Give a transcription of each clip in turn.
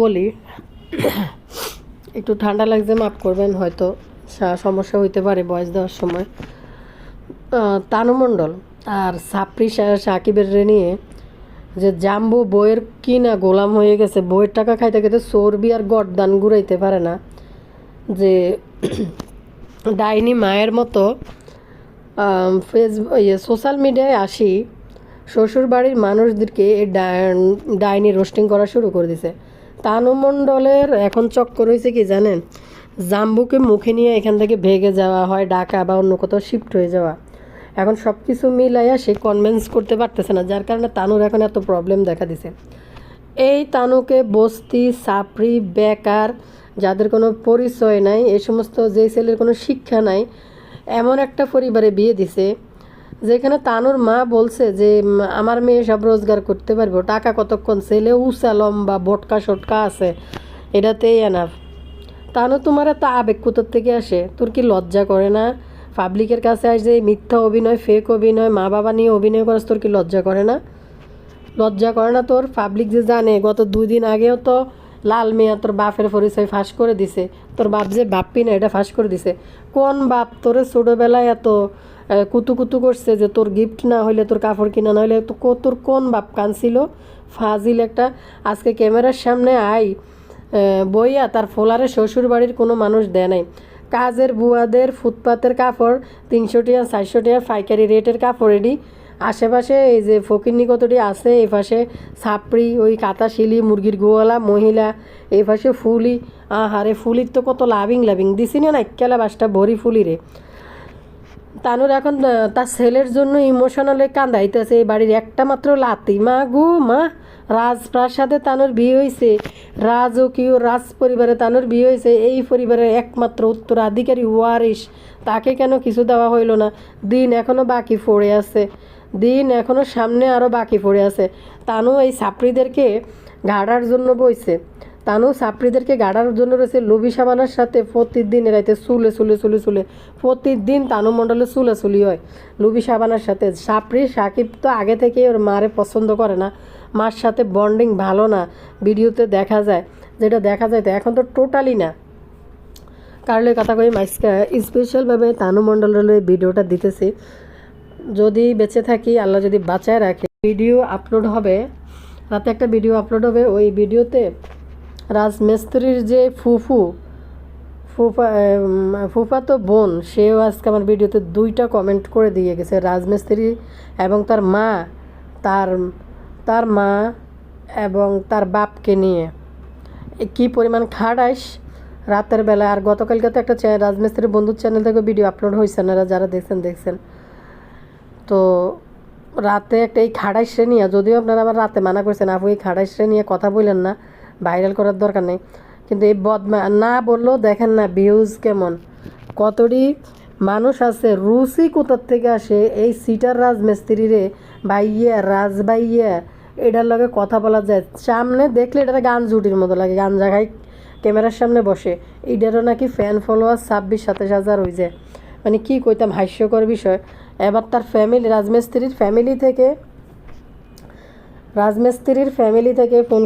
বলি একটু ঠান্ডা লাগছে, মাফ করবেন, হয়তো সমস্যা হইতে পারে ভয়েস দেওয়ার সময়। তানু মণ্ডল আর সাপ্রি সাকিবের নিয়ে যে জাম্বু বইয়ের কি না গোলাম হয়ে গেছে, বইয়ের টাকা খাইতে খাইতে চর্বি আর গরদান ঘুরাইতে পারে না, যে ডাইনি মায়ের মতো সোশ্যাল মিডিয়ায় আসি শ্বশুর বাড়ির মানুষদেরকে এই ডাইনি রোস্টিং করা শুরু করে দিছে। তানু মণ্ডলের এখন চক্কর হয়েছে কি জানেন, জাম্বুকে মুখে নিয়ে এখান থেকে ভেগে যাওয়া হয়, ঢাকা বা অন্য কোথাও শিফট হয়ে যাওয়া। এখন সব কিছু মিলাইয়া সে কনভিন্স করতে পারতেছে না, যার কারণে তানুর এখন এত প্রবলেম দেখা দিছে। এই তানুকে বস্তি সাপড়ি বেকার, যাদের কোনো পরিচয় নাই, এই সমস্ত যে ছেলের কোনো শিক্ষা নাই, এমন একটা পরিবারে বিয়ে দিছে যেখানে তানুর মা বলছে যে আমার মেয়ে সব রোজগার করতে পারবো, টাকা কতক্ষণ, ছেলে উঁচা লম্বা বটকা সটকা আছে, এটাতেই এনাফ। তানু তোমার এত আবেগ কোথার থেকে আসে? তোর কি লজ্জা করে না? পাবলিকের কাছে আসে মিথ্যা অভিনয়, ফেক অভিনয়, মা বাবা নিয়ে অভিনয় করাস, তোর কি লজ্জা করে না? লজ্জা করে না তোর? পাবলিক যে জানে, গত 2 দিন আগেও তো লাল মিয়া তোর বাপের পরিচয় ফাঁস করে দিছে, তোর বাপ যে বাপ্পি না এটা ফাঁস করে দিছে। কোন বাপ তোরে ছোটোবেলায় এত কুতু কুতু করছে যে তোর গিফট না হইলে, তোর কাপড় কিনা না হইলে তোর কোন বাপ কানছিল? ফাজিল একটা। আজকে ক্যামেরার সামনে আই বইয়া তার ফোলারে শ্বশুর বাড়ির কোনো মানুষ দেয় নাই। কাজের বুয়াদের ফুটপাতের কাপড় 300 টাকা 400 টাকা পাইকারি রেটের কাপড় এডি। আশেপাশে এই যে ফকিরনি কতটি আছে, এই পাশে ছাপড়ি, ওই কাতা শিলি, মুরগির গোয়ালা মহিলা, এই পাশে ফুলি। আহারে ফুলির তো কত লাভিং দিছি না একেলা বাসটা ভরি ফুলি রে। তানুর এখন তার ছেলের জন্য ইমোশনালে কান্দাইতেছে, এই বাড়ির একটা মাত্র লাতি মা গো মা। রাজপ্রাসাদে তানুর বিয়ে হয়েছে, রাজকীয় রাজ পরিবারে তানুর বিয়ে হয়েছে, এই পরিবারের একমাত্র উত্তরাধিকারী ওয়ারিশ, তাকে কেন কিছু দেওয়া হইল না? দিন এখনও বাকি পড়ে আছে, দিন এখনও সামনে আরও বাকি পড়ে আছে। তানু এই ছাত্রীদেরকে গাড়ার জন্য বইছে, তানু ছাত্রীদেরকে গাড়ার জন্য রয়েছে লুবি সাবানার সাথে প্রতিদিন রাইতে চুলে চুলে চুলে চুলে প্রতিদিন তানু মণ্ডলে চুলাচুলি হয় লুবি সাবানার সাথে। সাপড়ি সাকিব তো আগে থেকে ওর মারে পছন্দ করে না, মার সাথে বন্ডিং ভালো না, ভিডিওতে দেখা যায়, যেটা দেখা যায় তো এখন তো টোটালি না। কারলের কথা কই মাইসকা স্পেশালভাবে তানু মণ্ডলের ভিডিওটা দিতেছি, যদি বেঁচে থাকি, আল্লাহ যদি বাঁচায় রাখে, ভিডিও আপলোড হবে, রাতে একটা ভিডিও আপলোড হবে। ওই ভিডিওতে রাজমিস্ত্রির যে ফুফা তো বোন, সেও আজকে আমার ভিডিওতে 2টা কমেন্ট করে দিয়ে গেছে, রাজমিস্ত্রি এবং তার মা, তার তার মা এবং তার বাপকে নিয়ে কী পরিমাণ খাড়াইস রাতের বেলা। আর গতকালকে তো একটা রাজমিস্ত্রির বন্ধুর চ্যানেল থেকে ভিডিও আপলোড হয়েছে, না যারা দেখছেন। তো রাতে একটা এই খাড়াই শ্রেণী, যদিও আপনারা আমার রাতে মানা করছেন আপু এই খাড়াই শ্রেণী নিয়ে কথা বললেন না, ভাইরাল করার দরকার নেই, কিন্তু এই বদমা না বললেও দেখেন না ভিউজ কেমন, কতটি মানুষ আছে, রুচি কোথার থেকে আসে এই সিটার রাজমিস্ত্রিরে ভাইয়া ভাইয়া এটার লগে কথা বলা যায়, সামনে দেখলে এটা গান জুটির মতো লাগে, গান জায়গায় ক্যামেরার সামনে বসে, এইটারও নাকি ফ্যান ফলোয়ার 26-27 হয়ে যায়। মানে কি কইতাম, হাস্যকর বিষয়। এবার তার ফ্যামিলি, রাজমিস্ত্রির ফ্যামিলি থেকে ফোন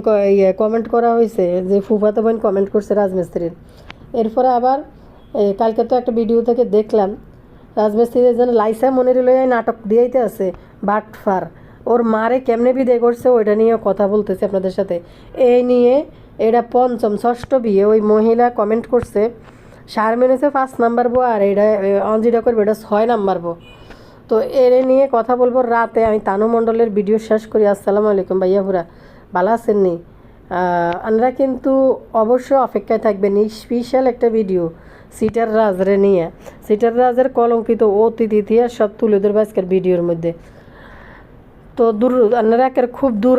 কমেন্ট করা হয়েছে যে ফুফাতো বোন কমেন্ট করছে রাজমিস্ত্রির। এরপরে আবার কালকে তো একটা ভিডিও থেকে দেখলাম রাজমিস্ত্রির যেন লাইসা মনের লইয়া নাটক দিয়েইতে আছে, বাটফার ওর মারে কেমনে বিদায় করছে ওইটা নিয়ে কথা বলতেছে আপনাদের সাথে। এই নিয়ে এটা 5ম 6ষ্ঠ বিয়ে, ওই মহিলা কমেন্ট করছে শারমিন হচ্ছে 5 নাম্বার বউ, আর এটা অঞ্জিটা করবে এটা 6 নাম্বার বউ। তো এর নিয়ে কথা বলবো রাতে। আমি তানু মণ্ডলের ভিডিও শেষ করি। আসসালামু আলাইকুম ভাইয়া হুরা, ভালো আছেননি? আমরা কিন্তু অবশ্যই অপেক্ষায় থাকবেন স্পেশাল একটা ভিডিও সিটার রাজরে নিয়ে, সিটার রাজের কলঙ্কিত অতীত ইতিহাস সব তুলে ধরবে আজকের ভিডিওর মধ্যে। তো আপনারা একের খুব দূর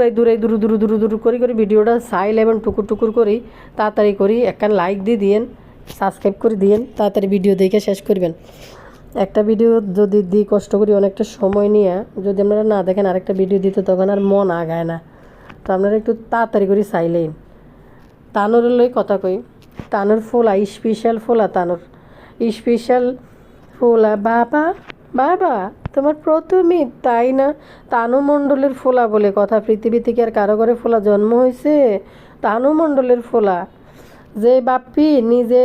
করি ভিডিওটা চাইলে এবং টুকুর করি, তাড়াতাড়ি করি একখান লাইক দিয়ে দিয়েন, সাবস্ক্রাইব করে দিয়েন, তাড়াতাড়ি ভিডিও দেখে শেষ করবেন। একটা ভিডিও যদি দিই কষ্ট করি অনেকটা সময় নিয়ে, যদি আপনারা না দেখেন আরেকটা ভিডিও দিতে তখন আর মন আগায় না। তো আপনারা একটু তাড়াতাড়ি করে চাইলেন। তানুর লই কথা কই, তানুর ফোলা স্পেশাল ফোলা, তানুর স্পেশাল ফোলা। বাবা তোমার প্রথমই তাই না? তানু মণ্ডলের ফোলা বলে কথা, পৃথিবী থেকে আর কারো ঘরে ফোলা জন্ম হয়েছে? তানু মণ্ডলের ফোলা যে বাপ্পি নিজে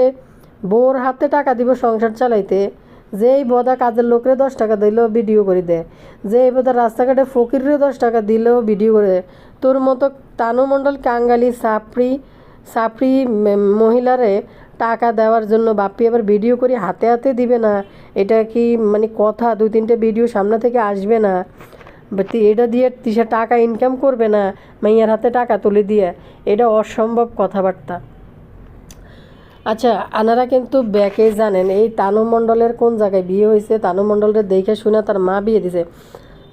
বউর হাতে টাকা দিব সংসার চালাইতে, যেই বদা কাজের লোকরে 10 টাকা দিলেও ভিডিও করে দেয়, যেই বদা রাস্তাঘাটে ফকিরে 10 টাকা দিলেও ভিডিও করে দেয়। তোর মতো তানু মণ্ডল কাঙ্গালি সাপড়ি সাপড়ি মহিলারে টাকা দেওয়ার জন্য বাপ্পি আবার ভিডিও করে হাতে হাতে দিবে না? এটা কি মানে কথা? 2-3টে ভিডিও সামনে থেকে আসবে না? এটা দিয়ে তিশা টাকা ইনকাম করবে না মাইয়ার হাতে টাকা তুলে দিয়ে? এটা অসম্ভব কথাবার্তা। আচ্ছা, আনারা কিন্তু ব্যাকে জানেন এই তানু মণ্ডলের কোন জায়গায় বিয়ে হয়েছে। তানু মণ্ডলের দেখে শুনে তার মা বিয়ে দিছে।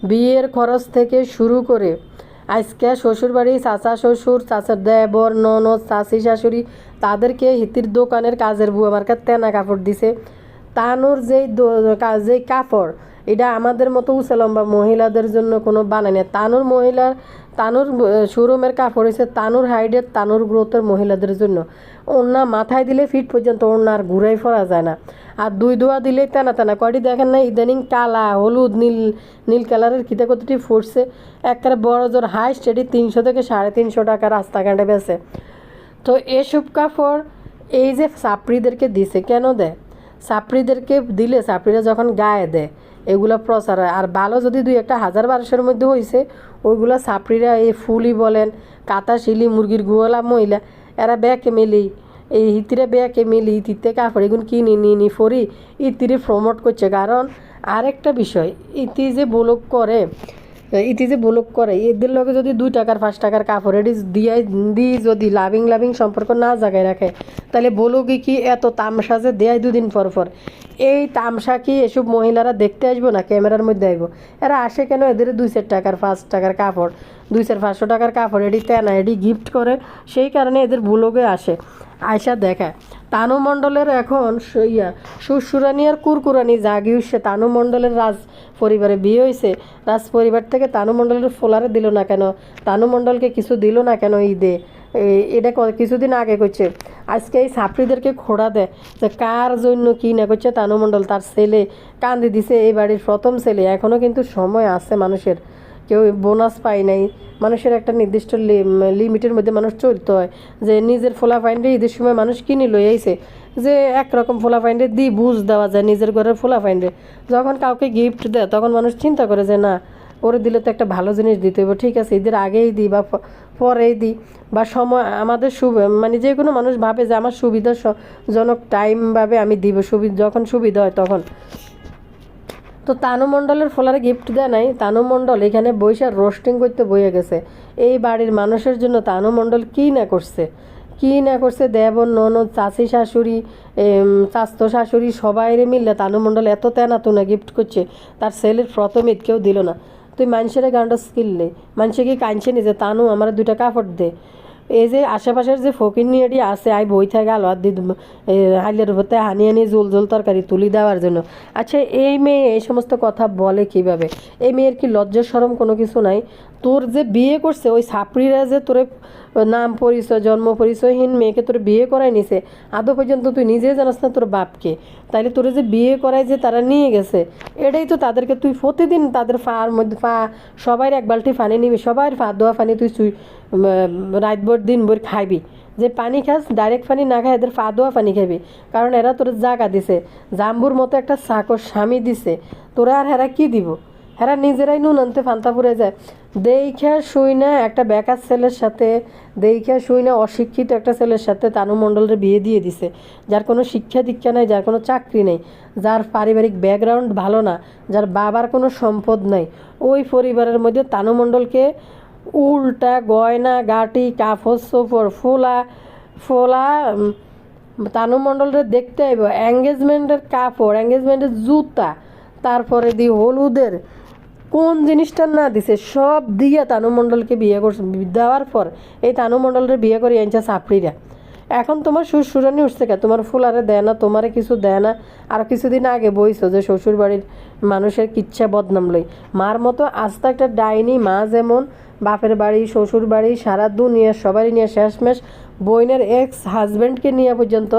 বিয়ের খরচ থেকে শুরু করে আজকে শ্বশুরবাড়ি চাচা শ্বশুর, চাচার দেবর, ননদ, চাচি শাশুড়ি তাদেরকে হিতির দোকানের কাজের বুয়া মার্কার তেনা কাপড় দিছে। তানুর যেই কাপড়, এটা আমাদের মতো উঁচা লম্বা মহিলাদের জন্য কোনো বানায় না। তানুর শোরুমের কাপড় হয়েছে তানুর হাইডের, তানুর গ্রোথের মহিলাদের জন্য। ওড়না মাথায় দিলে ফিট পর্যন্ত ওড়না আর ঘুরাই ফরা যায় না। আর 2 দোয়া দিলেই টানা টানা কয়টি দেখেন না ইদানিং কালা হলুদ নীল কালারের খিতে কতটি ফুটছে। একটা বড় জোর হাইস্ট এটি 300 থেকে 350 টাকা রাস্তাঘাটে বেছে। তো এসব কাপড় এই যে সাপড়িদেরকে দিছে, কেন দেয়? সাপড়িদেরকে দিলে সাপড়িরা যখন গায়ে দেয় এগুলো প্রচার হয়। আর ভালো যদি 2-1 1000-1200-এর মধ্যে হয়েছে, ওইগুলো সাপড়িরা এই ফুলি বলেন, কাতা শিলি, মুরগির গোয়ালা মহিলা, এরা ব্যাকে মেলি এই হিতিরে ব্যাকে মিলি ইতিতে কাপড় এগুলো কিনি নিনি ফরি ইতিরে প্রমোট করছে। কারণ আরেকটা বিষয়, ইতি যে ব্লগ করে এদের লগে যদি 2 টাকার 5 টাকার কাপড় এটি দিই যদি লাভিং সম্পর্ক না জায়গায় রাখে, তাহলে ব্লগে কি এত তামসা যে দেয় 2 দিন পর এই তামসা কি এসব মহিলারা দেখতে আসবো না? ক্যামেরার মধ্যে আসবো? এরা আসে কেন? এদের 2-4 টাকার 5 টাকার কাপড়, 200-500 টাকার কাপড় এটি তেনা এটি গিফট করে, সেই কারণে এদের ব্লগে আসে, আয়সা দেখায়। তানু মণ্ডলের এখন শ্বশুরানি আর কুরকুরানি জাগি উঠছে। তানু মণ্ডলের রাজ পরিবারে বিয়ে হয়েছে, রাজ পরিবার থেকে তানু মণ্ডলের ফোলারে দিল না কেন? তানু মণ্ডলকে কিছু দিল না কেন ঈদে? এটা কিছুদিন আগে করছে। আজকে এই ছাত্রীদেরকে খোড়া দেয় যে কার জন্য কি না করছে তানু মণ্ডল। তার ছেলে কান্দি দিছে, এই বাড়ির প্রথম ছেলে। এখনও কিন্তু সময় আছে মানুষের, কেউ বোনাস পায় নাই। মানুষের একটা নির্দিষ্ট লিমিটের মধ্যে মানুষ চলতে হয়। যে নিজের ফোলা ফাইন্ডে ঈদের সময় মানুষ কিনে লই আইছে, যে একরকম ফোলা ফাইন্ডে বুঝ দেওয়া যায় নিজের ঘরের ফোলা ফাইন্ডে। যখন কাউকে গিফট দেয় তখন মানুষ চিন্তা করে যে না, ওরে দিলে তো একটা ভালো জিনিস দিতে হবে, ঠিক আছে ঈদের আগেই দিই বা পরেই দিই, বা সময় আমাদের মানে যে কোনো মানুষ ভাবে যে আমার সুবিধাজনক টাইম ভাবে আমি দিব, যখন সুবিধা হয় তখন। তো তানু মণ্ডলের ফোলারে গিফট দেয় নাই। তানু মণ্ডল এখানে বইসা রোস্টিং করতে বইয়ে গেছে। এই বাড়ির মানুষের জন্য তানু মণ্ডল কী না করছে দেবর, ননদ, চাচি শাশুড়ি, চাস্তো শাশুড়ি সবাইরে মিললে তানু মণ্ডল এত তেনা তুনা গিফট করছে। তার ছেলের প্রথম ঈদ কেউ দিল না। তুই মানুষের গানটা স্কিললে মানুষে কি কাঁদছে নি যে তানু আমার 2টা কাপড় দে? এই যে আশেপাশের যে ফকির নিয়েটি আছে আই বই থাকে আলো আর দিদ হাইলের উপরতে হানি জোল তরকারি তুলি দেওয়ার জন্য। আচ্ছা, এই মেয়ে এই সমস্ত কথা বলে কিভাবে? এই মেয়ের কি লজ্জা শরম কোনো কিছু নাই? তোর যে বিয়ে করছে ওই ছাপড়িরা যে তোরে নাম পরিচয় জন্ম পরিচয়হীন মেয়েকে তোর বিয়ে করাই নিছে, আদৌ পর্যন্ত তুই নিজে জানাস না তোর বাপকে। তাইলে তোরে যে বিয়ে করায় যে তারা নিয়ে গেছে, এটাই তো তাদেরকে তুই প্রতিদিন তাদের ফার মধ্যে সবাই 1 বালতি পানি নিবি, সবাই দোয়া পানি তুই রাতভর দিনভর খাইবি। যে পানি খাস ডাইরেক্ট পানি না খায় এদের দোয়া পানি খাবি। কারণ এরা তোর জাগা দিছে, জাম্বুর মতো একটা চাকর স্বামী দিছে, তোরা আর হেরা কি দিব? হেরা নিজেরাই নুন আনতে ফান্তা পুড়ে যায়। দেখা শুই না একটা বেকার ছেলের সাথে, দেখা শুই না অশিক্ষিত একটা ছেলের সাথে তানু মণ্ডলের বিয়ে দিয়ে দিছে, যার কোনো শিক্ষা দীক্ষা নাই, যার কোনো চাকরি নেই, যার পারিবারিক ব্যাকগ্রাউন্ড ভালো না, যার বাবার কোনো সম্পদ নাই। ওই পরিবারের মধ্যে তানু মণ্ডলকে উল্টা গয়না গাটি কাপড় চোপড় ফোলা তানু মণ্ডলের দেখতে আইব এঙ্গেজমেন্টের কাপড়, এঙ্গেজমেন্টের জুতা, তারপরে হলুদের কোন জিনিসটা না দিছে সব দিয়ে তানু মণ্ডলকে বিয়ে করছে। দেওয়ার পর এই তানু মণ্ডলের বিয়ে করে আনছে ছাপড়িরা। এখন তোমার শ্বশুরানি উঠছে কে? তোমার ফুলারে দেয় না, তোমারে কিছু দেয় না। আর কিছুদিন আগে বইছো যে শ্বশুর বাড়ির মানুষের কিচ্ছা বদনাম লই। মার মতো আস্তে একটা ডাইনি মা, যেমন বাপের বাড়ি শ্বশুর বাড়ি সারা দুনিয়া সবারই নিয়ে শেষমেশ বইনের এক্স হাজব্যান্ডকে নিয়ে পর্যন্ত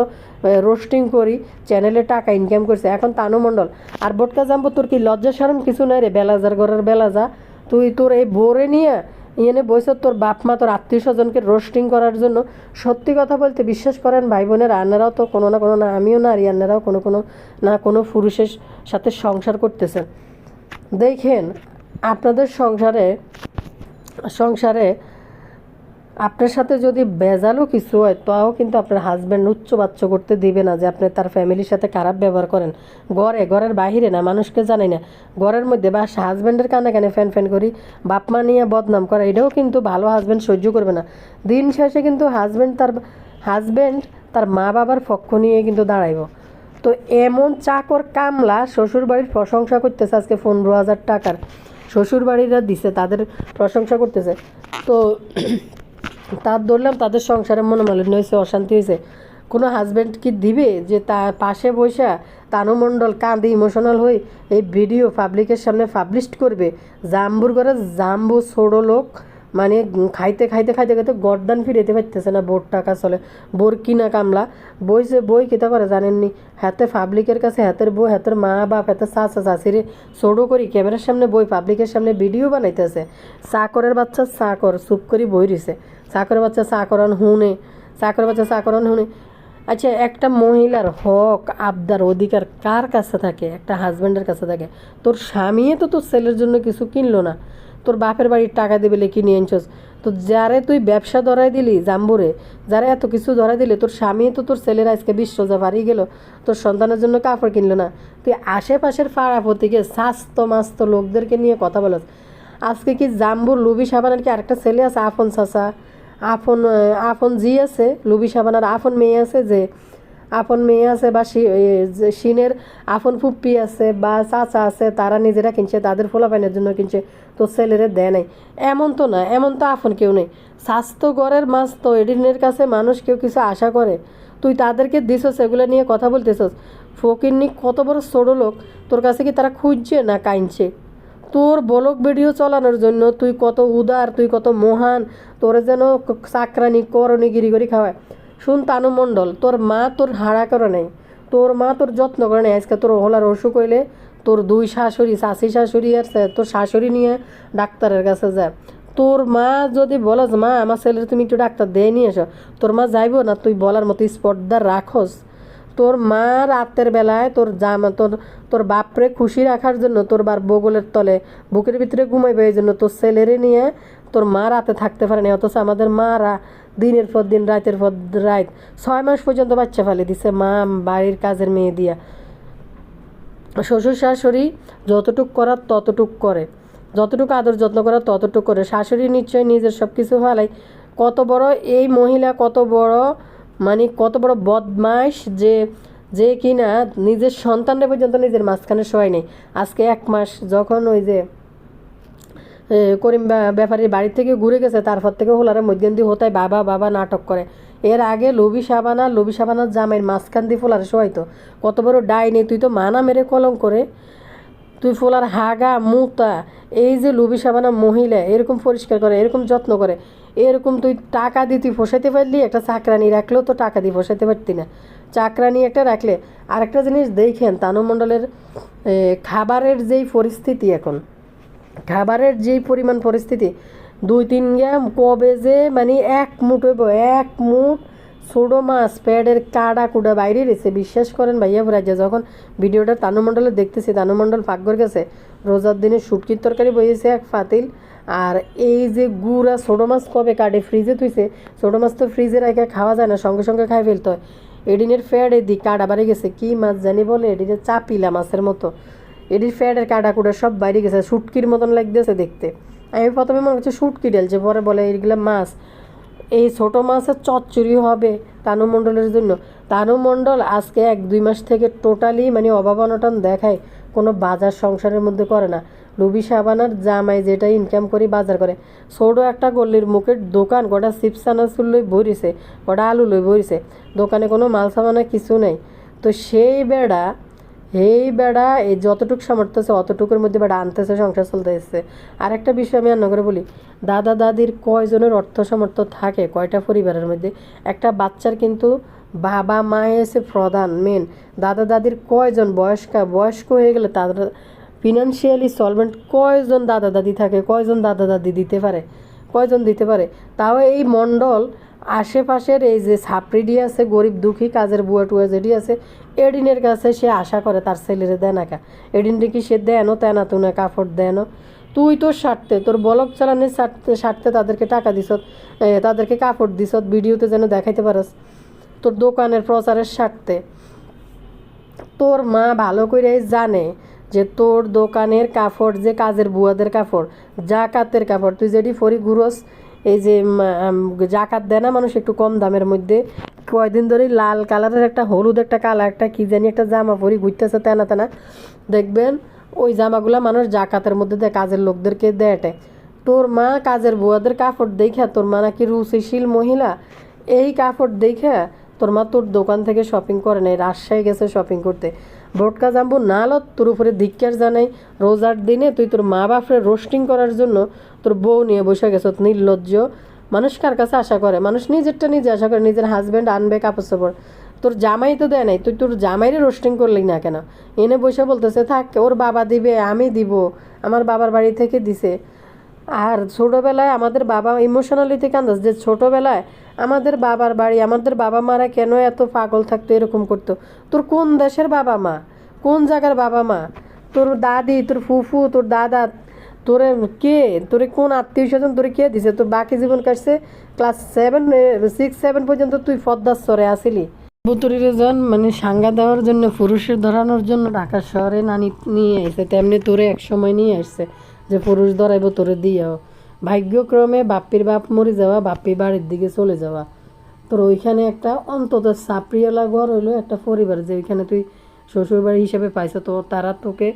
রোস্টিং করি চ্যানেলে টাকা ইনকাম করছে। এখন তানু মণ্ডল আর বোটকা জাম্বো, তোর কি লজ্জা শরম কিছু নাই রে? বেলাজার ঘরের বেলাজা, তুই তোর এই বোরে নিয়ে এনে বসে তোর বাপ মা তোর আত্মীয় স্বজনকে রোস্টিং করার জন্য। সত্যি কথা বলতে বিশ্বাস করেন ভাই বোনের, আন্নারাও তো কোনো না কোনো, না আমিও না, আর আন্নারাও কোনো কোনো না কোনো পুরুষের সাথে সংসার করতেছেন। দেখেন আপনাদের সংসারে সংসারে আপনার সাথে যদি বেজালও কিছু হয় তাও কিন্তু আপনার হাজব্যান্ড উচ্চ বাচ্চ করতে দিবে না যে আপনি তার ফ্যামিলির সাথে খারাপ ব্যবহার করেন। ঘরের বাহিরে না, মানুষকে জানাই না, ঘরের মধ্যে বা হাজব্যান্ডের কানে কানে ফ্যান ফ্যান করি বাপ মা নিয়ে বদনাম করা, এটাও কিন্তু ভালো হাজব্যান্ড সহ্য করবে না। দিন শেষে কিন্তু হাজব্যান্ড তার মা বাবার পক্ষ নিয়ে কিন্তু দাঁড়াইব। তো এমন চাকর কামলা শ্বশুরবাড়ির প্রশংসা করতেছে, আজকে 15,000 টাকার শ্বশুরবাড়িরা দিছে, তাদের প্রশংসা করতেছে। তো তার ধরলাম তাদের সংসারে মনোমালিন্য হয়েছে, অশান্তি হয়েছে, কোনো হাজব্যান্ড কি দিবে যে তার পাশে বসা তানু মণ্ডল কাঁদে ইমোশনাল হয়ে এই ভিডিও পাবলিকের সামনে পাবলিশ করবে? জাম্বুর ঘরে জাম্বু ছোড়ো লোক, মানে খাইতে খাইতে খাইতে খাইতে গরদান ফিরেতে পারতেছে না, বোর টাকা চলে, বোর কিনা কামলা বইছে, বই কিতা করে জানেননি, হাতে পাবলিকের কাছে হাতের বই, হাতের মা বাপ, হাতে চাচা চাচিরে ছোটো করি ক্যামেরার সামনে বই পাবলিকের সামনে ভিডিও বানাইতেছে। চাকরের বাচ্চা চাকর চুপ করি বই রইছে, চাকরের বাচ্চা চাকরান হুনে, চাকরের বাচ্চা চাকরান হুনে। আচ্ছা, একটা মহিলার হক আবদার অধিকার কার কাছে থাকে? একটা হাজব্যান্ডের কাছে থাকে। তোর স্বামীও তো তোর ছেলের জন্য কিছু কিনলো না, তোর বাপের বাড়ির টাকা দেবে কিনে আনছস। তো যারে তুই ব্যবসা ধরাই দিলি জাম্বুরে, যারা এত কিছু ধরাই দিলি, তোর স্বামী তো তোর ছেলের আজকে 20 রোজা বাড়িয়ে গেল, তোর সন্তানের জন্য কাপড় কিনলো না। তুই আশেপাশের পাড়াপতিকে স্বাস্থ্য মাস্ত লোকদেরকে নিয়ে কথা বলস। আজকে কি জাম্বুর লুবি সাবানের কি আরেকটা ছেলে আছে? আপন চাচা, আপন জি আছে, লুবি সাবানার আপন মেয়ে আছে, যে আপন মেয়ে আছে, বা শিনের আপন ফুপ্পি আছে বা চাচা আছে, তারা নিজেরা কিনছে, তাদের ফোলাপাইনের জন্য কিনছে, তো ছেলেরে দেয় নাই। এমন তো না, এমন তো আপন কেউ নেই। স্বাস্থ্য গড়ের মাছ তো এডিনের কাছে মানুষ কেউ কিছু আশা করে, তুই তাদেরকে দিছস, এগুলো নিয়ে কথা বলতেছস। ফকিরনি কত বড় ছোটো লোক, তোর কাছে কি তারা খুঁজছে না কাইনছে? তোর ব্লগ ভিডিও চালানোর জন্য তুই কত উদার, তুই কত মহান, তোর যেন চাকরানি করণিগিরি করে খাওয়ায়। শুন তানু মণ্ডল, তোর মা তোর হাড়া করে নাই, তোর মা তোর যত্ন করে নাই। আজকে তোর হলার অসুখ হইলে তোর 2 শাশুড়ি, চাষি শাশুড়ি আছে, তোর শাশুড়ি নিয়ে ডাক্তারের কাছে যায়। তোর মা যদি বলস মা আমার ছেলের তুমি একটু ডাক্তার দিয়ে নিয়ে এসো, তোর মা যাইব না? তুই বলার মতো স্পর্ধা রাখস? তোর মা রাতের বেলায় তোর তোর বাপরে খুশি রাখার জন্য তোর বার বগলের তলে বুকের ভিতরে ঘুমাইবে, এই জন্য তোর ছেলেরে নিয়ে তোর মা রাতে থাকতে পারে না। অথচ আমাদের মারা দিনের পর দিন, রাতের পর রাত 6 মাস পর্যন্ত বাচ্চা ফেলে দিছে মা বাড়ির কাজের মেয়ে দিয়া। শ্বশুর শাশুড়ি যতটুক করার ততটুক করে, যতটুকু আদর যত্ন করার ততটুক করে। শাশুড়ি নিশ্চয়ই নিজের সব কিছু ফেলাই। কত বড় এই মহিলা, কত বড় মানে কত বড় বদমাইশ, যে যে কিনা নিজের সন্তানরা পর্যন্ত নিজের মাঝখানে শোয় নেই। আজকে 1 মাস যখন ওই যে করিম ব্যাপারীর বাড়ি থেকে ঘুরে গেছে, তারপর থেকে হোলারে মধ্যে হতায় বাবা বাবা নাটক করে। এর আগে লবি সাবানার জামাইয়ের মাঝখান দিয়ে ফোলারে শোয়াইতো। কত বড় ডাইনি, তুই তো মানা মেরে কলম করে, তুই ফোলার হাগা মুতা, এই যে লুবি সাবানা মহিলা এরকম পরিষ্কার করে, এরকম যত্ন করে, এরকম তুই টাকা দিয়ে তুই ফসাইতে পারলি? একটা চাকরানি রাখলেও তো টাকা দিয়ে ফসাইতে পারতি না, চাকরানি একটা রাখলে। আরেকটা জিনিস দেখেন, তানু মণ্ডলের খাবারের যেই পরিস্থিতি, এখন খাবারের যেই পরিমাণ পরিস্থিতি, 2-3 গ্রাম কবে যে মানে 1 মুঠ হইব, 1 মুঠ ছোটো মাছ প্যাডের কাড়া কুড়া বাইরে রয়েছে। বিশ্বাস করেন ভাইয়া রাজা, যখন ভিডিওটা তানু মণ্ডলে দেখতেছি, তানু মণ্ডল পাকঘর গেছে, রোজার দিনে শুটকির তরকারি বইয়েছে 1 পাতিল, আর এই যে গুড়া ছোটো মাছ কবে কাটে ফ্রিজে তুইছে, ছোটো মাছ তো ফ্রিজে রেখে খাওয়া যায় না, সঙ্গে সঙ্গে খাই ফেলতে হয়। এডিনের ফ্যাড এদি কাড়া বাড়ি গেছে, কি মাছ জানি বলে, এডিনের চাপিলা মাছের মতো, এডির ফ্যাডের কাটা কুড়া সব বাইরে গেছে, শুটকির মতন লাগতেছে দেখতে। আমি প্রথমে মনে করছি শুটকি ঢেলছে, পরে বলে এইগুলো মাছ। এই ছোটো মাছের চচ্চড়ি হবে তানু মণ্ডলের জন্য। তানু মণ্ডল আজকে 1-2 মাস থেকে টোটালি মানে অভাব অনটন দেখায়, কোনো বাজার সংসারের মধ্যে করে না। লুবি সাবানার জামাই যেটা ইনকাম করি বাজার করে, ছোটো একটা গল্লির মুখের দোকান, কটা চিপস আনাচুর লই বইছে, কটা আলু লই বইছে, দোকানে কোনো মাল সামানা কিছু নেই। তো সেই বেড়া এই যতটুকু সামর্থ্য আছে অতটুকুর মধ্যে বেড়া আনতেছে, সংসার চলতে এসছে। আরেকটা বিষয় আমি রান্না করে বলি, দাদা দাদির কয়জনের অর্থ সামর্থ্য থাকে কয়টা পরিবারের মধ্যে? একটা বাচ্চার কিন্তু বাবা মা এসে প্রধান মেন। দাদা দাদির কয়জন বয়স্ক হয়ে গেলে তাদের ফিনান্সিয়ালি সলভেন্ট কয়জন দাদা দাদি থাকে, কয়জন দাদা দাদি দিতে পারে? কয়জন দিতে পারে? তাও এই মণ্ডল আশেপাশের এই যে ছাপড়িডি আছে, গরিব দুঃখী কাজের বুয়া টুয়া যেটি আছে, এডিনের কাছে সে আশা করে তার ছেলেরে দেয় না কা। এডিনরে কি সে দেয় না তেনা তুনে কাপড় দেয় না? তুই তোর স্বার্থে, তোর বলক চালানির স্বার্থে তাদেরকে টাকা দিছত, তাদেরকে কাপড় দিছত, ভিডিওতে যেন দেখাইতে পারস, তোর দোকানের প্রচারের স্বার্থে। তোর মা ভালো করে জানে যে তোর দোকানের কাপড় যে কাজের বুয়াদের কাপড়, জাকাতের কাপড়, তুই যেটি ফরি ঘুরস, এই যে জাকাত দেয় না মানুষ একটু কম দামের মধ্যে, কয়দিন ধরেই লাল কালারের একটা হলুদ একটা কালা একটা কি জানি একটা জামা পরি ঘুরতেছে তেনা তেনা, দেখবেন ওই জামাগুলা মানুষ জাকাতের মধ্যে দেয়, কাজের লোকদেরকে দেয়। তোর মা কাজের বুয়াদের কাপড় দেখা, তোর মা নাকি রুচিশীল মহিলা, এই কাপড় দেখা তোর মা তোর দোকান থেকে শপিং করে নাই, রাজশাহী গেছে শপিং করতে। ভোটকা জাম্বু নালত তোর উপরে ধিক্কার জানাই, রোজার দিনে তুই তোর মা বাপরে রোস্টিং করার জন্য তোর বউ নিয়ে বসে গেছ, নির্লজ্জ মানুষ। কার কাছে আশা করে? মানুষ নিজেরটা নিজে আশা করে, নিজের হাজব্যান্ড আনবে কাপড় চাপড়, তোর জামাই তো দেয় নাই, তুই তোর জামাইরে রোস্টিং করলি না কেন? এনে বসে বলতেছে থাক ওর বাবা দিবে, আমি দিব, আমার বাবার বাড়ি থেকে দিছে। আর ছোটোবেলায় আমাদের বাবা ইমোশনালিতে কান্দাস যে ছোটোবেলায় আমাদের বাবার বাড়ি, আমাদের বাবা মারা কেন এত পাগল থাকতো, এরকম করতো। তোর কোন দেশের বাবা মা, কোন জায়গার বাবা মা? তোর দাদি, তোর ফুফু, তোর দাদা, তোরে কে, তোরে কোন আত্মীয় স্বজন তোরে কে দিছে? তোর বাকি জীবন কাটছে ক্লাস 6-7 পর্যন্ত তুই ফদ্দার স্বরে আসিলি। বুতুরিরে জন মানে সাঙ্গা দেওয়ার জন্য, পুরুষের ধরানোর জন্য ঢাকা শহরে নানি নিয়ে আসছে, তেমনি তোরে এক সময় নিয়ে আসছে যে পুরুষ ধরাইব তোরে দিয়েও। ভাগ্যক্রমে বাপ্পির বাপ মরে যাওয়া, বাপ্পি বাড়ির দিকে চলে যাওয়া, তোর ওইখানে একটা অন্তত সাপড়িওয়ালা ঘর হইলো একটা পরিবার, যে ওইখানে তুই শ্বশুরবাড়ি হিসাবে পাইছো, তো তারা তোকে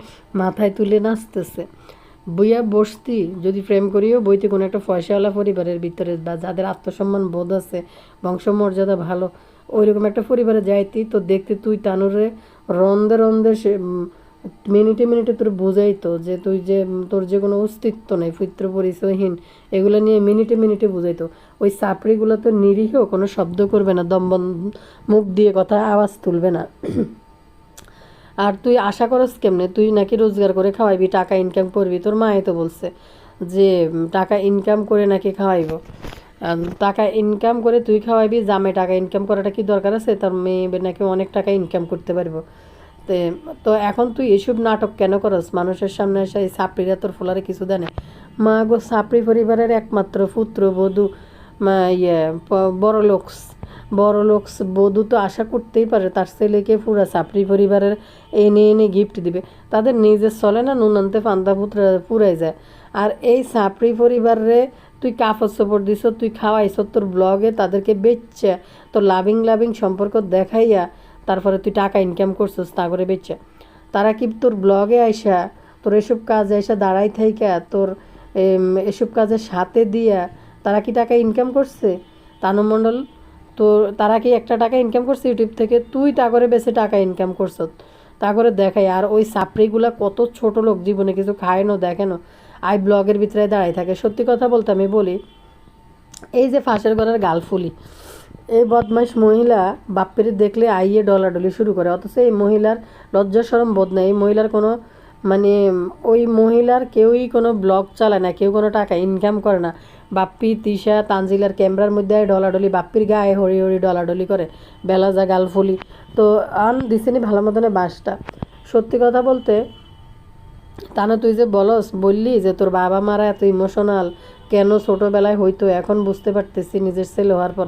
মাথায় তুলে নাচতেছে। বইয়া বসতি যদি প্রেম করিও বইতে কোনো একটা পয়সাওয়ালা পরিবারের ভিতরে, বা যাদের আত্মসম্মান বোধ আছে, বংশমর্যাদা ভালো, ওইরকম একটা পরিবারে যাইতি, তো দেখতে তুই তানুরে রন্ধে রন্ধে সে মিনিটে মিনিটে তোর বোঝাইতো যে তুই যে তোর যে কোনো অস্তিত্ব নেই, পুত্র পরিচয়হীন, এগুলো নিয়ে মিনিটে মিনিটে বুঝাইতো। ওই চাপড়িগুলো তো নিরীহ, কোনো শব্দ করবে না, মুখ দিয়ে কথা আওয়াজ তুলবে না। আর তুই আশা করস কেমনে? তুই নাকি রোজগার করে খাওয়াইবি, টাকা ইনকাম করবি, তোর মায়ে তো বলছে যে টাকা ইনকাম করে নাকি খাওয়াইব। টাকা ইনকাম করে তুই খাওয়াইবি, জামে টাকা ইনকাম করাটা কি দরকার আছে? তার মেয়ে নাকি অনেক টাকা ইনকাম করতে পারবো। তো এখন তুই এসব নাটক কেন করস? মানুষের সামনে এসে এই সাপড়িরা তোর ফোলারে কিছু দেয় না। মা গো, সাপড়ি পরিবারের একমাত্র পুত্র বধূ, বড় লোকস বধূ তো আশা করতেই পারে তার ছেলেকে পুরা সাপড়ি পরিবারের এনে এনে গিফট দিবে। তাদের নিজের চলে না, নুন আনতে ফান্দা পুরাই যায়। আর এই সাপড়ি পরিবারে তুই কাপড় চোপড় দিছ, তুই খাওয়াইছ, তোর ব্লগে তাদেরকে বেচছে, তোর লাভিং সম্পর্ক দেখাইয়া তারপরে তুই টাকা ইনকাম করছিস তা করে বেচে। তারা কি তোর ব্লগে আইসা, তোর এসব কাজে আইসা দাঁড়াই থাইকা, তোর এসব কাজের সাথে দিয়া তারা কি টাকা ইনকাম করছে? তানু মণ্ডল, তো তারা কি একটা টাকা ইনকাম করছে ইউটিউব থেকে? তুই তা করে বেশি টাকা ইনকাম করছ, তা করে দেখাই। আর ওই সাপড়িগুলা কত ছোট লোক, জীবনে কিছু খায়নো দেখেনো, আই ব্লগের ভিতরে দাঁড়াই থাকে। সত্যি কথা বলতে আমি বলি, এই যে ফাঁসের ঘরের গালফুলি, এই বদমাইশ মহিলা বাপ্পির দেখলে আইয়ে ডলাডলি শুরু করে, অথচ এই মহিলার লজ্জা শরম বোধ নেই। এই মহিলার কোনো মানে ওই মহিলার কেউই কোনো ব্লগ চালায় না, কেউ কোনো টাকা ইনকাম করে না। বাপ্পি, তিশা, তানজিলার ক্যামেরার মধ্যে ডলাডলি, বাপ্পির গায়ে হরি হরি ডলাডলি করে, বেলাজা গালফুলি। তো আন দিছিনি ভালো মতনে বাসটা। সত্যি কথা বলতে, তা না তুই যে বললি যে তোর বাবা মারা এত ইমোশনাল কেন ছোটোবেলায় হইতো, এখন বুঝতে পারতেছি নিজের ছেলে হওয়ার পর।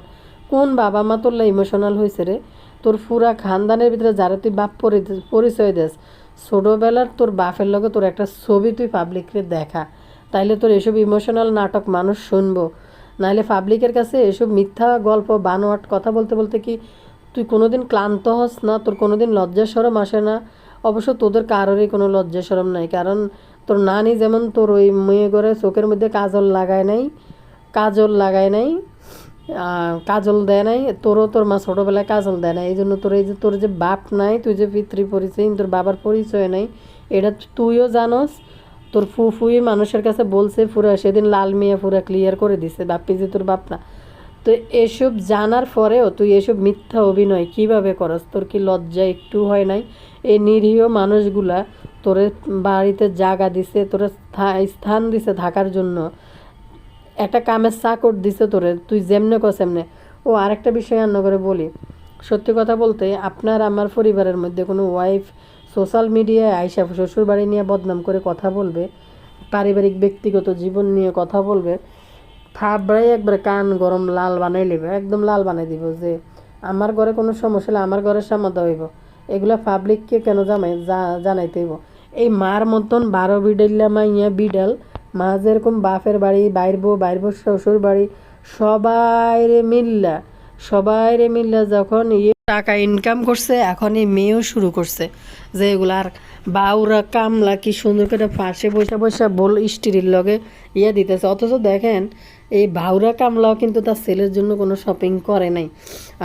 কোন বাবা মা তোর ইমোশনাল হয়েছে রে? তোর পুরা খানদানের ভিতরে যারা তুই বাপ পরিচয় দেস, ছোটোবেলার তোর বাপের লগে তোর একটা ছবি তুই পাবলিকরে দেখা, তাইলে তোর এসব ইমোশনাল নাটক মানুষ শুনবো। নাহলে পাবলিকের কাছে এসব মিথ্যা গল্প বানোয়াট কথা বলতে বলতে কি তুই কোনোদিন ক্লান্ত হস না? তোর কোনোদিন লজ্জা শরম আসে না? অবশ্য তোদের কারোরই কোনো লজ্জা শরম নাই, কারণ তোর নানি যেমন তোর ওই মেয়ে করে চোখের মধ্যে কাজল লাগায় নাই, কাজল দেয় নাই, তোর মা ছোটোবেলায় কাজল দেয় নাই, এই জন্য তোর এই যে তোর যে বাপ নাই, তুই যে পিতৃ পরিচয়, তোর বাবার পরিচয় নাই, এটা তুইও জানোস। তোর ফুফুই মানুষের কাছে বলছে, পুরা সেদিন লাল মিয়া পুরা ক্লিয়ার করে দিছে বাপ্পি যে তোর বাপ না। তো এসব জানার পরেও তুই এসব মিথ্যা অভিনয় কিভাবে করস? তোর কি লজ্জা একটু হয় নাই? এই নিরীহ মানুষগুলা তোরে বাড়িতে জায়গা দিছে, তোরে স্থান দিছে থাকার জন্য, একটা কামের চাকর দিছে তোরে, তুই যেমনে কস এমনে। ও আরেকটা বিষয় অন্য করে বলি, সত্যি কথা বলতে আপনার আমার পরিবারের মধ্যে কোনো ওয়াইফ সোশ্যাল মিডিয়ায় আইসা শ্বশুর বাড়ি নিয়ে বদনাম করে কথা বলবে, পারিবারিক ব্যক্তিগত জীবন নিয়ে কথা বলবে, থাবড়াই একবারে কান গরম লাল বানাই নেবে, একদম লাল বানাই দিব যে আমার ঘরে কোনো সমস্যা হলে আমার ঘরের সমাধা হইব। এগুলা পাবলিককে কেন জানাইতে হইব? এই মার মতন 12 বিডাইলা মাইয়া বিডাল মা যেরকম বাপের বাড়ি বাইরবো শ্বশুর বাড়ি সবাইরে মিল্লা যখন টাকা ইনকাম করছে, এখন এই মেয়েও শুরু করছে যে এগুলার বাউরা কামলা কি সুন্দর করে পাশে বসে বল স্ত্রীর লগে দিতেছে। অথচ দেখেন এই বাউরা কামলাও কিন্তু তার ছেলের জন্য কোনো শপিং করে নাই,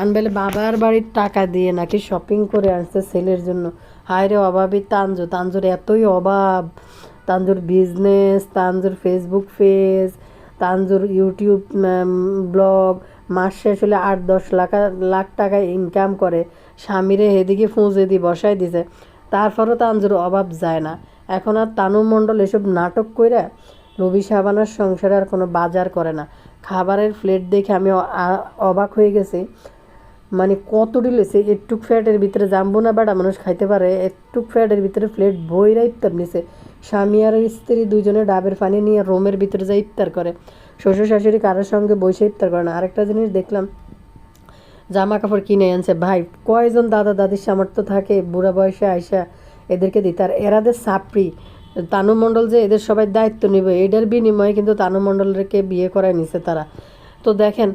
আনবেলে বাবার বাড়ির টাকা দিয়ে নাকি শপিং করে আসছে ছেলের জন্য। হায় রে অভাবী তানজুর এতই অভাব, Tanjur business, Tanjur Facebook page, Tanjur YouTube blog, মাস শেষ হলে 8-10 লাখ টাকা ইনকাম করে, স্বামীরে এদিকে ফুঁজে দিয়ে বসায় দিছে, তারপরও তানজুর অভাব যায় না। এখন আর তানু মণ্ডল এসব নাটক কইরা রবি সাবানার সংসারে আর কোনো বাজার করে না। খাবারের প্লেট দেখে আমি অবাক হয়ে গেছি, মানে কত ডিলেছে, একটুক ফ্যাটের ভিতরে জাম্বো না বেড়া মানুষ খাইতে পারে, একটুক ফ্যাটের ভিতরে প্লেট বইরা ইফতার নিছে। স্বামী আর স্ত্রী দুজনে ডাবের পানি নিয়ে রোমের ভিতরে যায় ইফতার করে, শ্বশুর শাশুড়ি কারোর সঙ্গে বসে ইফতার করে না। আরেকটা জিনিস দেখলাম, জামা কাপড় কিনে আনছে। ভাই কয়জন দাদা দাদির সামর্থ্য থাকে বুড়া বয়সে আইসা এদেরকে দিতে? আর এরাদের সাপড়ি তানু মণ্ডল যে এদের সবাই দায়িত্ব নিবে, এটার বিনিময়ে কিন্তু তানু মণ্ডলকে বিয়ে করায় নিছে তারা। তো দেখেন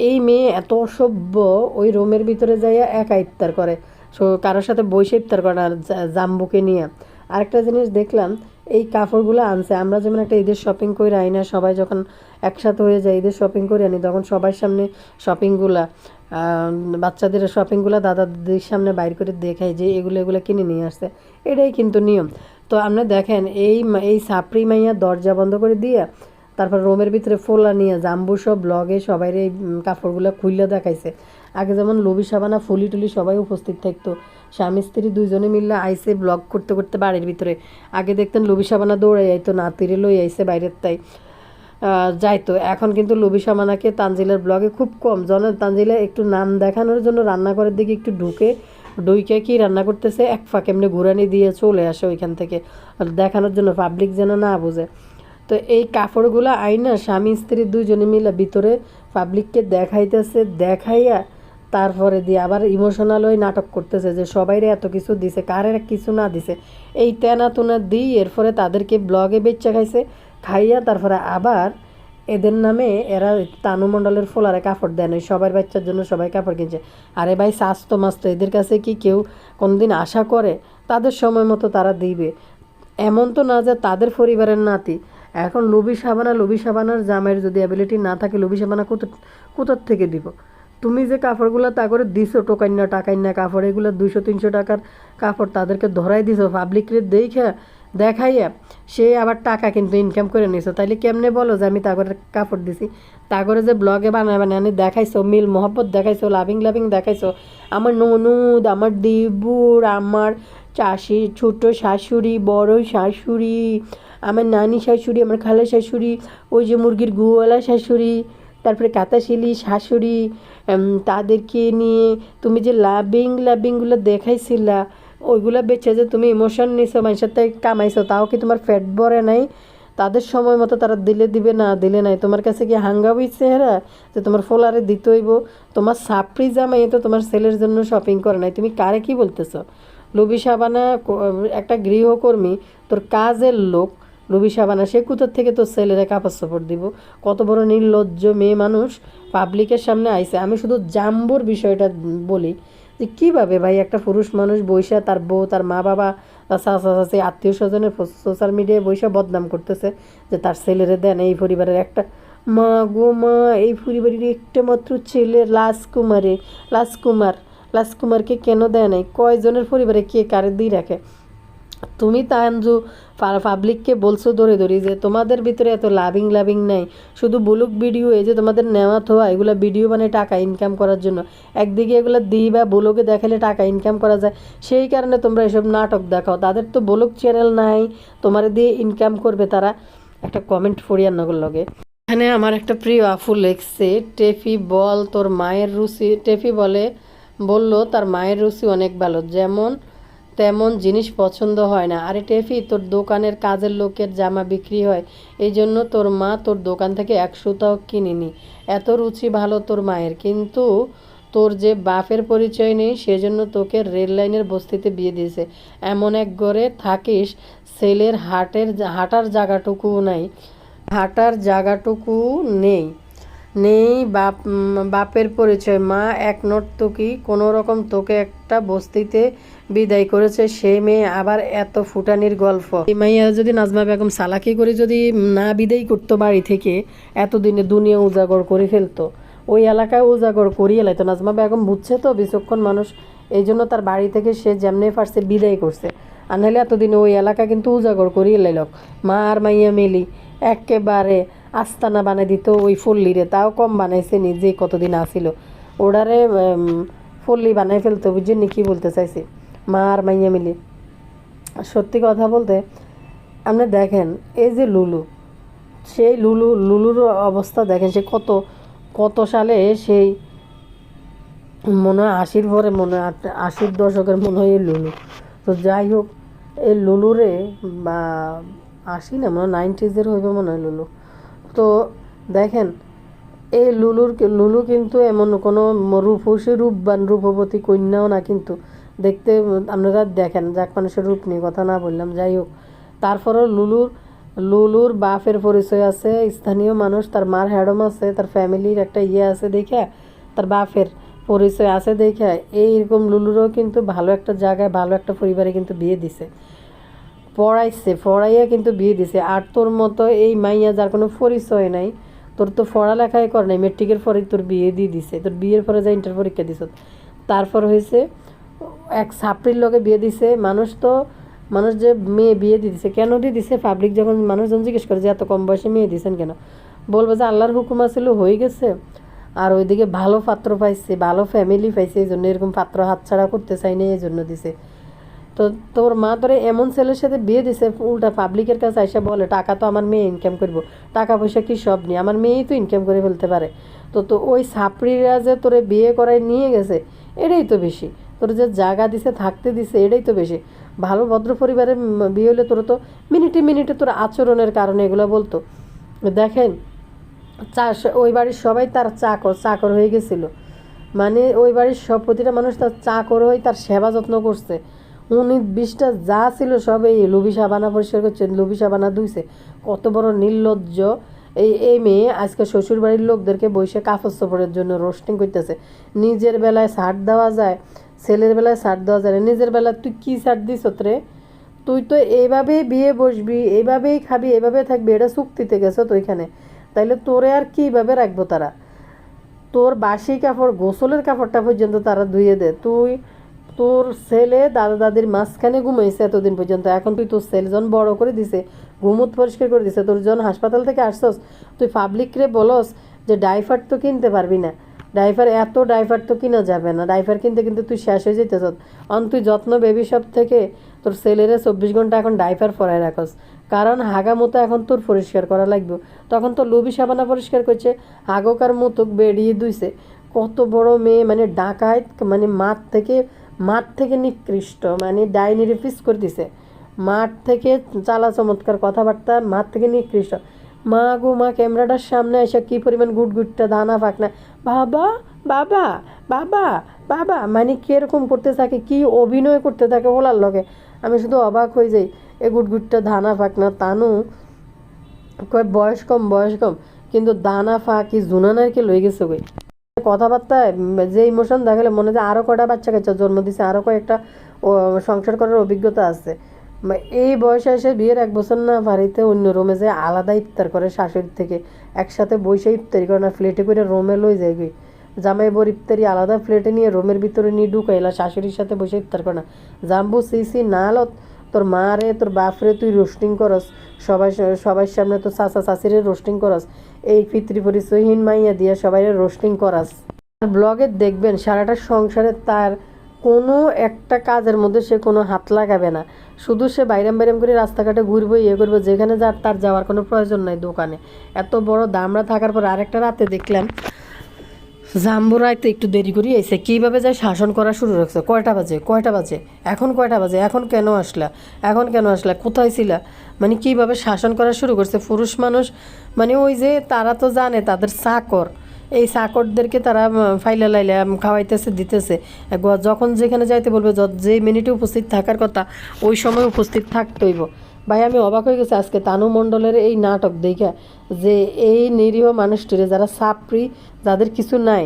এই মেয়ে এত অসভ্য, ওই রুমের ভিতরে যাইয়া একা ইফতার করে, কারোর সাথে বসে ইফতার করে না জাম্বুকে নিয়ে। আরেকটা জিনিস দেখলাম, এই কাপড়গুলো আনছে, আমরা যেমন একটা ঈদের শপিং করে আই না, সবাই যখন একসাথে হয়ে যায় ঈদের শপিং করে আনি, তখন সবার সামনে শপিংগুলা, বাচ্চাদের শপিংগুলো দাদাদের সামনে বাইর করে দেখাই যে এগুলো কিনে নিয়ে আসছে। এটাই কিন্তু নিয়ম। তো আপনি দেখেন এই সাপড়ি মাইয়া দরজা বন্ধ করে দিয়ে তারপর রোমের ভিতরে ফোলা নিয়ে জাম্বু সব ব্লগে সবাই এই কাপড়গুলো খুললে দেখাইছে। আগে যেমন লবি সাবানা ফুলি টুলি সবাই উপস্থিত থাকতো, স্বামী স্ত্রী দুইজনে মিললে আইসে ব্লগ করতে করতে বাড়ির ভিতরে। আগে দেখতেন লবি সাবানা দৌড়ে যাইতো, নাতিরে লই আইসে বাইরের তাই যাইতো। এখন কিন্তু লবি সাবানাকে তানজিলের ব্লগে খুব কম তানজিলা একটু নাম দেখানোর জন্য রান্নাঘরের দিকে একটু ঢুকে কি রান্না করতেছে এক ফাঁক এমনি ঘুরানি দিয়ে চলে আসে ওইখান থেকে, দেখানোর জন্য পাবলিক যেন না বোঝে। তো এই কাপড়গুলো আইনা স্বামী স্ত্রী দুজনে মিলে ভিতরে পাবলিককে দেখাইয়া তারপরে দিয়ে আবার ইমোশনাল হয়ে নাটক করতেছে যে সবাইরে এত কিছু দিছে, কারের কিছু না দিছে, এই তেনা তোনা দিই এরপরে তাদেরকে ব্লগে বেচা খাইয়া তারপরে আবার এদের নামে এরা তানু মণ্ডলের ফোলারে কাপড় দেন, ওই সবার বাচ্চার জন্য সবাই কাপড় কিনছে। আরে ভাই স্বাস্থ্য মাস্ত এদের কাছে কি কেউ কোনোদিন আশা করে তাদের সময় মতো তারা দিবে? এমন তো না যে তাদের পরিবারের নাতি। এখন লবি সাবানার জামাইয়ের যদি অ্যাবিলিটি না থাকে, লবি সাবানা কোথার থেকে দিব? তুমি যে কাপড়গুলো তা করে দিছো টাকাইনা কাপড়, এগুলো 200-300 টাকার কাপড় তাদেরকে ধরাই দিছো পাবলিকরে দেখাইয়া, সে আবার টাকা কিন্তু ইনকাম করে নিছো। তাইলে কেমনে বলো যে আমি তাগরের কাপড় দিছি? তাগরে যে ব্লগে বানানি দেখাইছো, মিল মোহব্বত দেখাইছো, লাভিং দেখাইছো, আমার ননদ, আমার দিবুর, আমার ছোট শাশুড়ি, বড় শাশুড়ি, আমার নানি শাশুড়ি, আমার খালা শাশুড়ি, ওই যে মুরগির গুওয়ালা শাশুড়ি, তারপরে কাতাশিলি শাশুড়ি, তাদেরকে নিয়ে তুমি যে লাভিংগুলো দেখাইছিলা, ওইগুলো বেচে যে তুমি ইমোশন নিছো, মানুষের থেকে কামাইছো, তাও কি তোমার ফ্যাট ভরে নাই? তাদের সময় মতো তারা দিলে না দিলে নাই, তোমার কাছে কি হাঙ্গা হইছে হেরা যে তোমার ফোলারে দিতে হইব? তোমার সাপড়ি জামাই তো তোমার ছেলের জন্য শপিং করে নাই, তুমি কারে কি বলতেছো? লবি সাবানা একটা গৃহকর্মী, তোর কাজের লোক লবি সাবানা, সে কোথার থেকে তোর ছেলেরা কাপড় সাপড় দিব? কত বড় নির্লজ্জ মেয়ে মানুষ পাবলিকের সামনে আইছে। আমি শুধু জাম্বুর বিষয়টা বলি যে কীভাবে ভাই একটা পুরুষ মানুষ বৈশা তার বউ, তার মা বাবা, তার চাচা আত্মীয় স্বজনের সোশ্যাল মিডিয়ায় বৈশা বদনাম করতেছে যে তার ছেলেরে দেন, এই পরিবারের একটা মা গো মা, এই পরিবারের একটা মাত্র ছেলে রাজকুমারকে কেন দেয় নাই? কয়জনের পরিবারে কে কারে দিয়ে রাখে? তুমি তানজু পাবলিককে বলছো ধরে যে তোমাদের ভিতরে এত লাভিং নাই, শুধু বুলুক ভিডিও, এই যে তোমাদের নেওয়া থোয়া এগুলো ভিডিও মানে টাকা ইনকাম করার জন্য, একদিকে এগুলো দিই বা বুলুকে দেখালে টাকা ইনকাম করা যায়, সেই কারণে তোমরা এসব নাটক দেখাও। তাদের তো বুলুক চ্যানেল নাই, তোমার দিয়ে ইনকাম করবে তারা। একটা কমেন্ট ফরিয়ার নগর লগে। এখানে আমার একটা প্রিয় আফু লেখছে, টেফি বল তোর মায়ের রুচি। টেফি বলল তার মায়ের রুচি অনেক ভালো, যেমন তেমন জিনিস পছন্দ হয় না। আরে টেফি, তোর দোকানের কাজের লোকের জামা বিক্রি হয়, এই জন্য তোর মা তোর দোকান থেকে 100টাও কিনিনি। এত রুচি ভালো তোর মায়ের, কিন্তু তোর যে বাপের পরিচয় নেই সেজন্য তোকে রেল লাইনের বস্তিতে বিয়ে দিয়েছে। এমন এক ঘরে থাকিস, ছেলের হাঁটার জায়গাটুকুও নাই, হাঁটার জায়গাটুকু নেই নেই বাপের পরিচয়। মা এক নর্তকী, কোনো রকম তোকে একটা বস্তিতে বিদায় করেছে, সে মেয়ে আবার এত ফুটানির গল্প। এই মাইয়া যদি নাজমা বেগম সালাকি করে যদি না বিদায় করতো বাড়ি থেকে, এতদিনে দুনিয়া উজাগর করে ফেলতো, ওই এলাকায় উজাগর করিয়ে লাইতো। নাজমা বেগম বুঝছে তো বিচক্ষণ মানুষ, এই জন্য তার বাড়ি থেকে সে যেমনি পারছে বিদায় করছে, আর নাহলে এতদিনে ওই এলাকা কিন্তু উজাগর করিয়ে লাইলক। মা আর মাইয়া মিলি একেবারে আস্তানা বানাই দিত ওই ফল্লিরে, তাও কম বানাইছে নি যে কতদিন আসিল, ওটারে ফল্লি বানাই ফেলতো। বুঝছেন কি বলতে চাইছি? মা আর মাইয়া মিলি। সত্যি কথা বলতে আপনি দেখেন, এই যে লুলু, সেই লুলুর অবস্থা দেখেন, সে কত কত সালে, সেই মনে হয় 80-র পরে, মনে হয় 80-র দশকের মনে হয় এই লুলু। তো যাই হোক, এই লুলুরে বা 80 না, মনে হয় 90s হইবে মনে হয় লুলু। তো দেখেন, এই লুলু কিন্তু এমন কোনো রূপসী রূপবান রূপবতী কন্যাও না, কিন্তু দেখতে আপনারা দেখেন, যাক মানুষের রূপ নিয়ে কথা না বললাম, যাই হোক, তারপরেও লুলুর বাপের পরিচয় আছে, স্থানীয় মানুষ, তার মার হ্যাডম আছে, তার ফ্যামিলির একটা আছে দেখে, তার বাপের পরিচয় আছে দেখে, এইরকম লুলুরও কিন্তু ভালো একটা জায়গায় ভালো একটা পরিবারে কিন্তু বিয়ে দিছে, পড়াইয়া কিন্তু বিয়ে দিছে। আর তোর মতো এই মাইয়া যার কোনো পরিচয় নাই, তোর তো পড়ালেখাই করে নাই, মেট্রিকের পরে তোর বিয়ে দিয়ে দিছে, তোর বিয়ের পরে যা ইন্টার পরীক্ষা দিছ, তারপর হয়েছে এক ছাপড়ির লগে বিয়ে দিছে। মানুষ যে মেয়ে বিয়ে দিয়ে দিছে, কেন দিয়ে দিছে? পাবলিক যখন মানুষজন জিজ্ঞেস করে যে এত কম বয়সে মেয়ে দিয়েছেন কেন, বলবো যে আল্লাহর হুকুম আছিল, হয়ে গেছে। আর ওইদিকে ভালো পাত্র পাইছে, ভালো ফ্যামিলি পাইছে, এই জন্য এরকম পাত্র হাতছাড়া করতে চাই না, এই জন্য দিছে। তো তোর মা তোরে এমন ছেলের সাথে বিয়ে দিছে, উল্টা পাবলিকের কাছে আইসা বলে টাকা তো আমার মেয়ে ইনকাম করবো, টাকা পয়সা কি সব নিয়ে আমার মেয়েই তো ইনকাম করে ফেলতে পারে। তো ওই ছাপড়িরা যে তোরে বিয়ে করায় নিয়ে গেছে, এটাই তো বেশি। তোর যে জায়গা দিছে, থাকতে দিছে, এটাই তো বেশি। ভালো ভদ্র পরিবারে বিয়ে হলে তোর তো মিনিটে মিনিটে তোর আচরণের কারণে এগুলো বলতো। দেখেন, ওই বাড়ির সবাই তার চাকর হয়ে গেছিল, মানে ওই বাড়ির সব প্রতিটা মানুষ তার চাকর হয়ে তার সেবা যত্ন করছে। 19-20টা যা ছিল সব এই লুবি সাবানা পরিষ্কার করছে, লুবি সাবানা ধুইছে। কত বড় নির্লজ্জ এই মেয়ে আজকে শ্বশুর বাড়ির লোকদেরকে বসে কাপড় চোপড়ের জন্য রোস্টিং করতেছে। নিজের বেলায় ছাড় দেওয়া যায়, ছেলের বেলায় ছাড় দেওয়া যায় না। নিজের বেলায় তুই কী ছাড় দিস রে? তুই তো এইভাবেই বিয়ে বসবি, এইভাবেই খাবি, এইভাবে থাকবি, এটা চুক্তিতে গেছো তো ওইখানে, তাইলে তোরে আর কীভাবে রাখবো তারা? তোর বাসি কাপড়, গোসলের কাপড়টা পর্যন্ত তারা ধুয়ে দে। তোর ছেলে দাদা দাদির মাঝখানে ঘুমাইছে এতদিন পর্যন্ত, এখন তুই তোর ছেলে জন বড় করে দিছে, ঘুমুত পরিষ্কার করে দিছে, তোর জন হাসপাতাল থেকে আসছস, তুই পাবলিকরে বলস যে ডাইপার তো কিনতে পারবি না, ডাইপার তো কিনা যাবে না, ডাইপার কিনতে কিন্তু তুই শেষ হয়ে যেতেছ। তুই যত্ন বেবি শপ থেকে তোর ছেলেরে 24 ঘন্টা এখন ডাইপার পরায় রাখস, কারণ হাগা মতো এখন তোর পরিষ্কার করা লাগবে। তখন তো লুবি সাবানা পরিষ্কার করছে, হাগকার মতো বেরিয়ে দুইছে। কত বড় মেয়ে, মানে ডাকায়, মানে মাঠ থেকে নিকৃষ্ট, মানে ডাইনিরে পিস করে দিছে। মাঠ থেকে চালা চমৎকার কথাবার্তা, মাঠ থেকে নিকৃষ্ট। মা গো মা, ক্যামেরাটার সামনে এসে কী পরিমাণ গুটগুটটা দানা ফাঁকনা, বাবা বাবা বাবা বাবা, মানে কীরকম করতে থাকে, কি অভিনয় করতে থাকে ওলার লগে, আমি শুধু অবাক হয়ে যাই। এ গুটগুটটা দানা ফাঁকনা তানু কয় বয়স কম, কিন্তু দানা ফাঁকি জুনানারকে লই গেছে গই কথাবার্তায়। যে ইমোশন দেখালে মনে হয় আরও কয়টা বাচ্চা কাচ্চা জন্ম দিছে, আরও কয়েকটা সংসার করার অভিজ্ঞতা আছে। এই বয়সে এসে বিয়ের 1 বছর না বাড়িতে অন্য রুমে যে আলাদা ইফতার করে শাশুড়ির থেকে, একসাথে বসে ইফতারি করে না, ফ্লেটে করে রুমে লই যায় গই। জামাই বর ইফতারি আলাদা ফ্লেটে নিয়ে রুমের ভিতরে নিয়ে ঢুকাইলা, শাশুড়ির সাথে বসে ইফতার করে না। জাম্বু সিসি না লত, তোর মা রে তোর বাপরে তুই রোস্টিং করস, সবাই সামনে তো চাচা চাচিরে রোস্টিং করস, এই পিতৃ পরিচয়হীন মাইয়া দিয়ে সবাই রোস্টিং করাস। ব্লগে দেখবেন সারাটা সংসারে কোনো একটা কাজের মধ্যে সে কোনো হাত লাগাবে না, শুধু সে বাইরাম বাইরাম করে রাস্তাঘাটে ঘুরবো, ইয়ে করবো, যেখানে যার তার যাওয়ার কোনো প্রয়োজন নাই দোকানে। এত বড় দামড়া থাকার পর আরেকটা রাতে দেখলাম জাম্বু রাইতে একটু দেরি করে এসে কীভাবে যায় শাসন করা শুরু রাখছে। কয়টা বাজে, কয়টা বাজে, এখন কয়টা বাজে, এখন কেন আসলা, এখন কেন আসলা, কোথায় ছিলা, মানে কীভাবে শাসন করা শুরু করছে। পুরুষ মানুষ মানে ওই যে তারা তো জানে তাদের চাকর, এই চাকরদেরকে তারা ফাইলা লাইলা খাওয়াইতেছে দিতেছে, যখন যেখানে যাইতে বলবে, যে মিনিটে উপস্থিত থাকার কথা ওই সময় উপস্থিত থাকতে হইব। ভাই আমি অবাক হয়ে গেছি আজকে তানু মণ্ডলের এই নাটক দেখে, যে এই নিরীহ মানুষটিরে যারা সাপড়ি, যাদের কিছু নাই,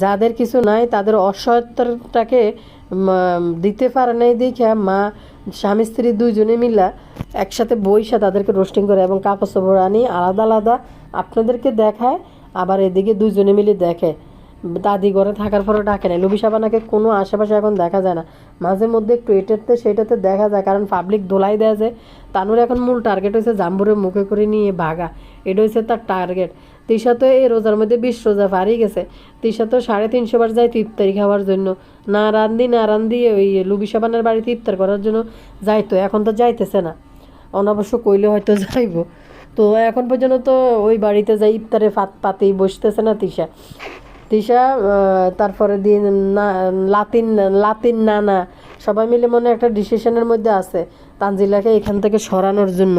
যাদের কিছু নাই তাদের অসহায়তাটাকে দিতে পারে নাই দেখে মা স্বামী স্ত্রী দুইজনে মিলা একসাথে বইসা তাদেরকে রোস্টিং করে এবং কাপড় চোপড় আনি আলাদা আলাদা আপনাদেরকে দেখায়, আবার এদিকে দুইজনে মিলে দেখে। দাদি ঘরে থাকার পরে ডাকে না। লুবি সাবানাকে কোনো আশেপাশে এখন দেখা যায় না, মাঝে মধ্যে একটু এটাতে সেটাতে দেখা যায়, কারণ পাবলিক দোলাই দেয়া যায়। তানুর এখন মূল টার্গেট হয়েছে জাম্বুরের মুখে করে নিয়ে ভাগা, এটা হচ্ছে তার টার্গেট। তিশা তো এই রোজার মধ্যে 20 রোজা পারিয়ে গেছে। তিশা তো 350 বার যায় ইফতারি খাওয়ার জন্য, না রান্ধি ওই লুবি সাবানের বাড়িতে ইফতার করার জন্য যাইতো, এখন তো যাইতেছে না। অনাবশ্য কইলে হয়তো যাইব, তো এখন পর্যন্ত তো ওই বাড়িতে যাই ইফতারে পাতেই বসতেছে না তিশা। তিশা তারপরে দিন না লাতিন লাতিন নানা সবাই মিলে মনে একটা ডিসিশনের মধ্যে আছে তানজিলাকে এখান থেকে সরানোর জন্য।